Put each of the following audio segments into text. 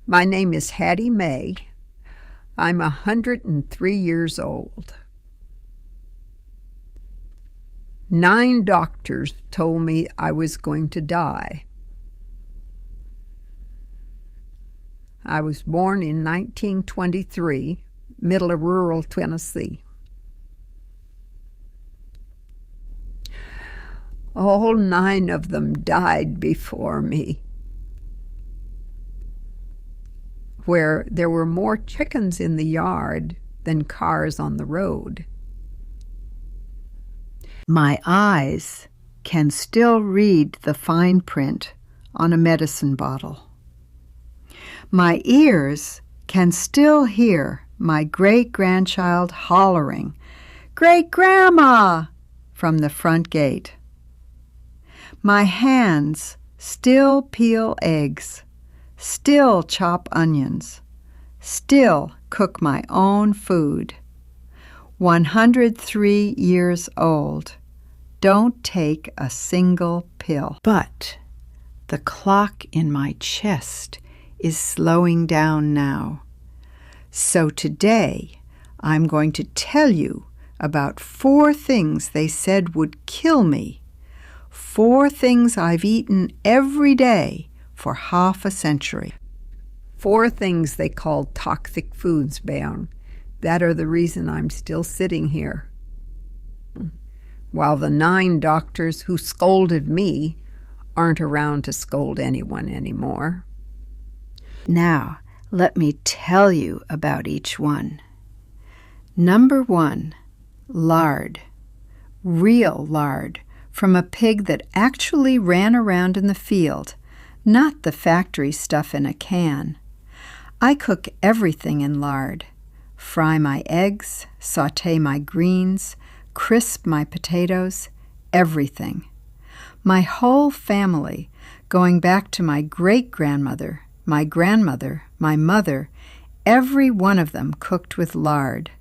My name is Hattie Mae. I'm 103 years old. 9 doctors told me I was going to die. I was born in 1923, middle of rural Tennessee. All 9 of them died before me, where there were more chickens in the yard than cars on the road. My eyes can still read the fine print on a medicine bottle. My ears can still hear my great-grandchild hollering, "Great-grandma!" from the front gate. My hands still peel eggs, still chop onions, still cook my own food. 103 years old. Don't take a single pill. But the clock in my chest is slowing down now. So today I'm going to tell you about 4 things they said would kill me. 4 things I've eaten every day for half a century. 4 things they call toxic foods, Baron, that are the reason I'm still sitting here. While the 9 doctors who scolded me aren't around to scold anyone anymore. Now, let me tell you about each one. Number 1, lard. Real lard from a pig that actually ran around in the field, not the factory stuff in a can. I cook everything in lard. Fry my eggs, sauté my greens, crisp my potatoes, everything. My whole family, going back to my great-grandmother, my grandmother, my mother, every one of them cooked with lard.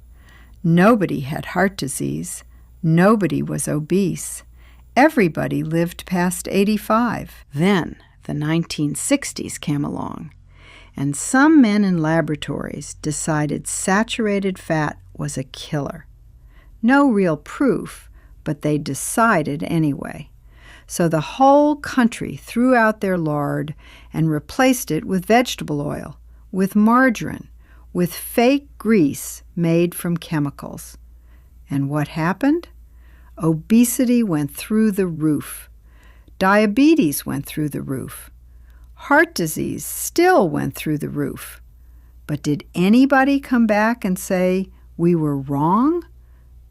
Nobody had heart disease. Nobody was obese. Everybody lived past 85. Then the 1960s came along, and some men in laboratories decided saturated fat was a killer. No real proof, but they decided anyway. So the whole country threw out their lard and replaced it with vegetable oil, with margarine, with fake grease made from chemicals. And what happened? Obesity went through the roof. Diabetes went through the roof. Heart disease still went through the roof. But did anybody come back and say we were wrong?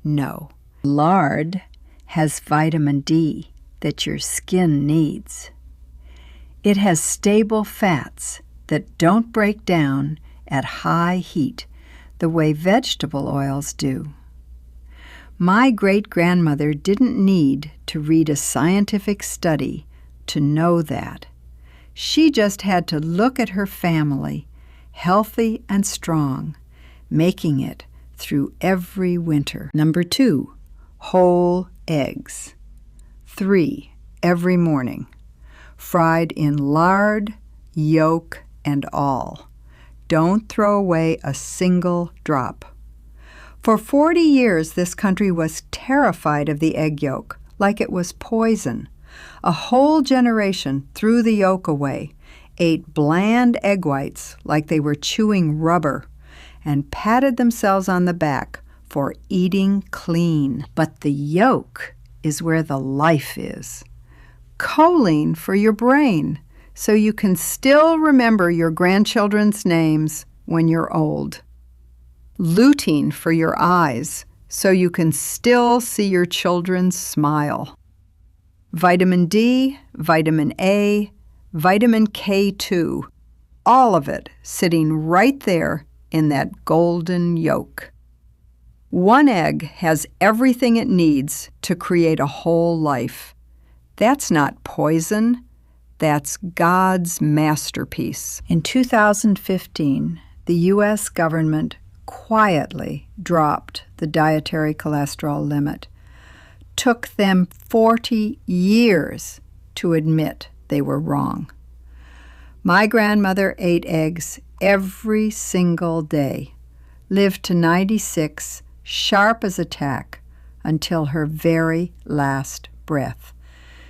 No. Lard has vitamin D that your skin needs. It has stable fats that don't break down at high heat the way vegetable oils do. My great-grandmother didn't need to read a scientific study to know that. She just had to look at her family, healthy and strong, making it through every winter. Number 2, whole eggs. 3 every morning, fried in lard, yolk, and all. Don't throw away a single drop. For 40 years, this country was terrified of the egg yolk, like it was poison. A whole generation threw the yolk away, ate bland egg whites like they were chewing rubber, and patted themselves on the back for eating clean. But the yolk is where the life is. Choline for your brain, so you can still remember your grandchildren's names when you're old. Lutein for your eyes, so you can still see your children smile. Vitamin D, vitamin A, vitamin K2, all of it sitting right there in that golden yolk. 1 egg has everything it needs to create a whole life. That's not poison. That's God's masterpiece. In 2015, the U.S. government quietly dropped the dietary cholesterol limit. Took them 40 years to admit they were wrong. My grandmother ate eggs every single day, lived to 96, sharp as a tack, until her very last breath.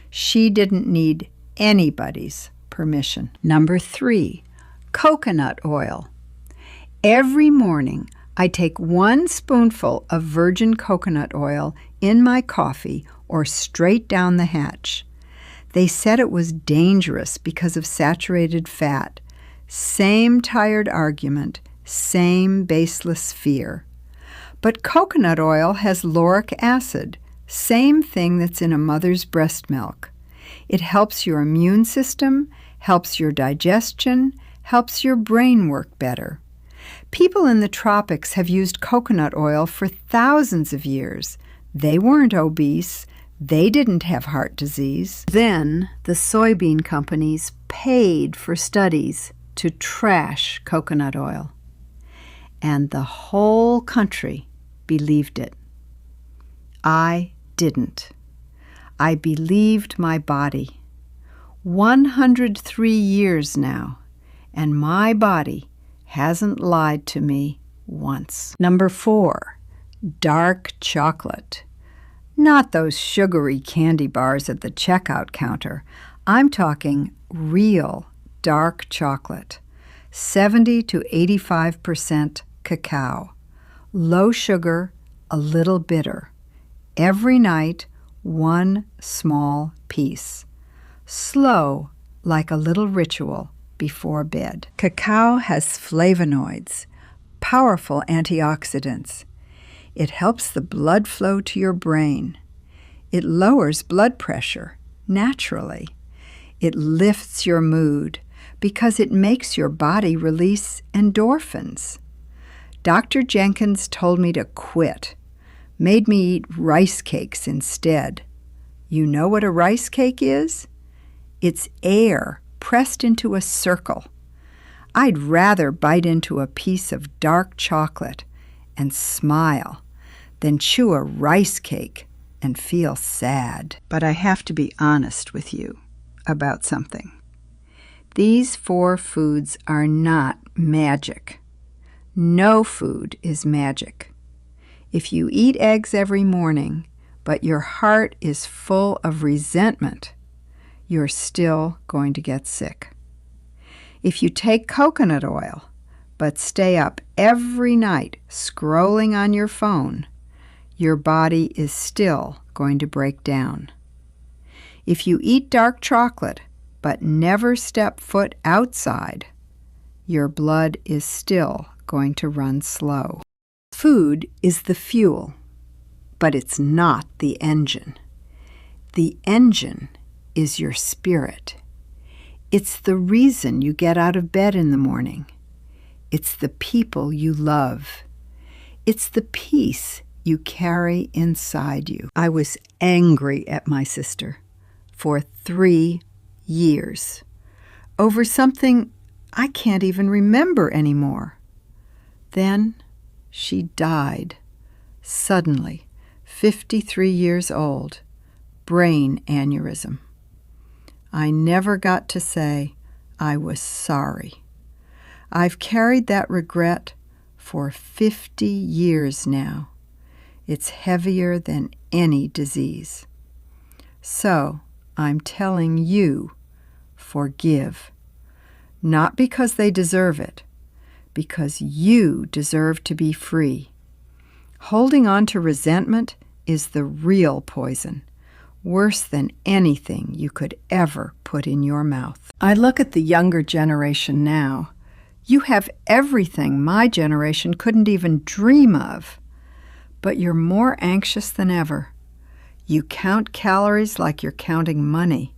She didn't need anybody's permission. Number 3, coconut oil. Every morning, I take 1 spoonful of virgin coconut oil in my coffee or straight down the hatch. They said it was dangerous because of saturated fat. Same tired argument, same baseless fear. But coconut oil has lauric acid, same thing that's in a mother's breast milk. It helps your immune system, helps your digestion, helps your brain work better. People in the tropics have used coconut oil for thousands of years. They weren't obese. They didn't have heart disease. Then the soybean companies paid for studies to trash coconut oil. And the whole country believed it. I didn't. I believed my body. 103 years now, and my body hasn't lied to me once. Number 4, dark chocolate. Not those sugary candy bars at the checkout counter. I'm talking real dark chocolate. 70 to 85% cacao. Low sugar, a little bitter. Every night, 1 small piece. Slow, like a little ritual before bed. Cacao has flavonoids, powerful antioxidants. It helps the blood flow to your brain. It lowers blood pressure naturally. It lifts your mood because it makes your body release endorphins. Dr. Jenkins told me to quit, made me eat rice cakes instead. You know what a rice cake is? It's air pressed into a circle. I'd rather bite into a piece of dark chocolate and smile than chew a rice cake and feel sad. But I have to be honest with you about something. These 4 foods are not magic. No food is magic. If you eat eggs every morning, but your heart is full of resentment, you're still going to get sick. If you take coconut oil, but stay up every night scrolling on your phone, your body is still going to break down. If you eat dark chocolate, but never step foot outside, your blood is still going to run slow. Food is the fuel, but it's not the engine. The engine is your spirit. It's the reason you get out of bed in the morning. It's the people you love. It's the peace you carry inside you. I was angry at my sister for 3 years over something I can't even remember anymore. Then she died, suddenly, 53 years old, brain aneurysm. I never got to say I was sorry. I've carried that regret for 50 years now. It's heavier than any disease. So I'm telling you, forgive. Not because they deserve it, because you deserve to be free. Holding on to resentment is the real poison, worse than anything you could ever put in your mouth. I look at the younger generation now. You have everything my generation couldn't even dream of, but you're more anxious than ever. You count calories like you're counting money.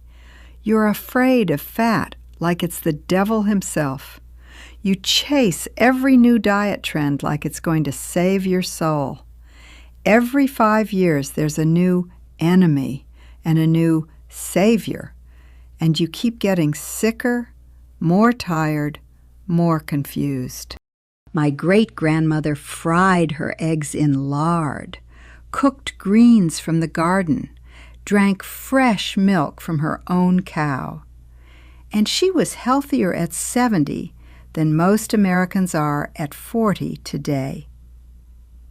You're afraid of fat like it's the devil himself. You chase every new diet trend like it's going to save your soul. Every 5 years there's a new enemy and a new savior, and you keep getting sicker, more tired, more confused. My great-grandmother fried her eggs in lard, cooked greens from the garden, drank fresh milk from her own cow. And she was healthier at 70 than most Americans are at 40 today.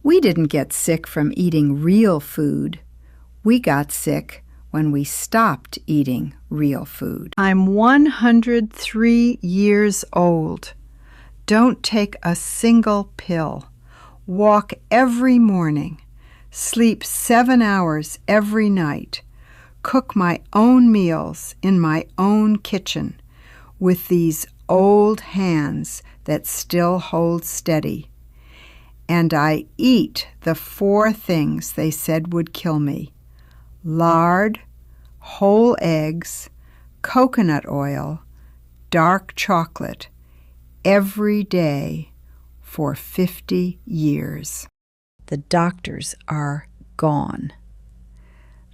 We didn't get sick from eating real food. We got sick when we stopped eating real food. I'm 103 years old. Don't take a single pill. Walk every morning. Sleep 7 hours every night. Cook my own meals in my own kitchen with these old hands that still hold steady. And I eat the 4 things they said would kill me: lard, whole eggs, coconut oil, dark chocolate, every day for 50 years. The doctors are gone.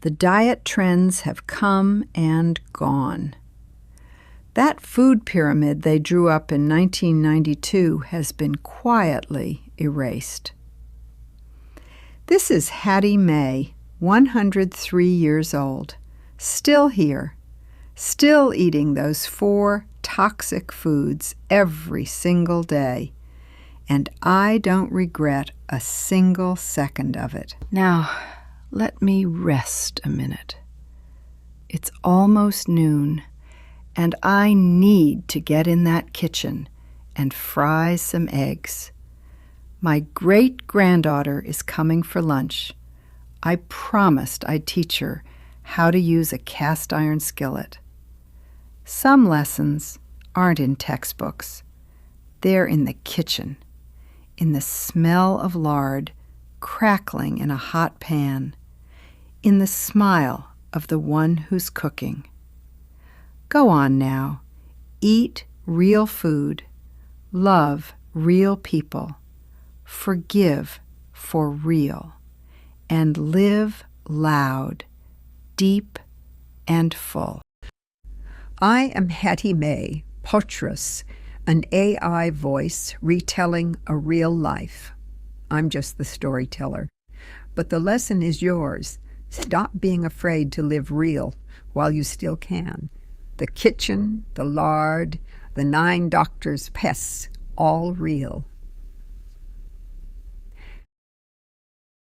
The diet trends have come and gone. That food pyramid they drew up in 1992 has been quietly erased. This is Hattie Mae, 103 years old, still here, still eating those 4 toxic foods every single day, and I don't regret a single second of it. Now, let me rest a minute. It's almost noon, and I need to get in that kitchen and fry some eggs. My great-granddaughter is coming for lunch. I promised I'd teach her how to use a cast iron skillet. Some lessons aren't in textbooks. They're in the kitchen, in the smell of lard crackling in a hot pan, in the smile of the one who's cooking. Go on now. Eat real food. Love real people. Forgive for real. And live loud, deep, and full. I am Hattie Mae, Potrus, an AI voice retelling a real life. I'm just the storyteller. But the lesson is yours. Stop being afraid to live real while you still can. The kitchen, the lard, the 9 doctors' pests, all real.